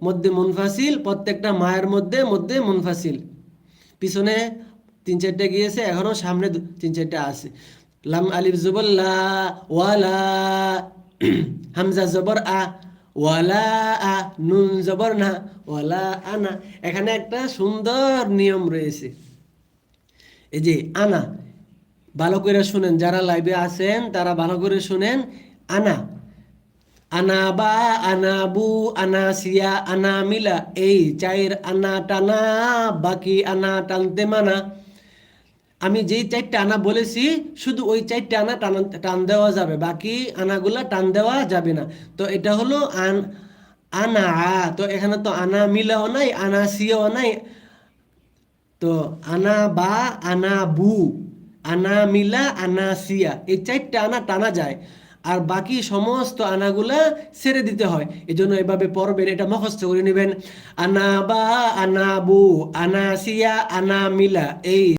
মধ্যে মুনফাসিল, প্রত্যেকটা মায়ের মধ্যে মধ্যে মুনফাসিল। পিছনে 3-4টা গিয়েছে, এখনো সামনে 3-4টা আছে। লাম আলিফ জবর লা, ওয়ালা। হামজা জবর আ, ওয়ালা আ। নুন জবর না, ওয়ালা আনা। এখানে একটা সুন্দর নিয়ম রয়েছে। এই যে আনা, ভালো করে শুনেন, যারা লাইভে আছেন তারা ভালো করে শুনেন। আনা, আনা বা, আনা বু, আনা সিয়া, আনা মিলা, এই চায়ের আনা টানা, বাকি আনা টানতে মানা। আমি যেই 4টা আনা বলেছি শুধু ওই 4টা আনা টান দেওয়া যাবে, বাকি আনাগুলা টান দেওয়া যাবে না। তো এটা হলো আনা। তো এখানে তো আনা মিলাও নাই, আনা সিয়াও নাই। তো আনা বা, আনা বু, আনা মিলা, আনা সিয়া, এই 4টা আনা টানা যায়, আর বাকি সমস্ত আনাগুলা ছেড়ে দিতে হয়। এই জন্য এভাবে পড়বেন, এটা মুখস্থ করে নেবেন। আনা বা, আনা বু, আনা সিয়া, আনা মিলা, এই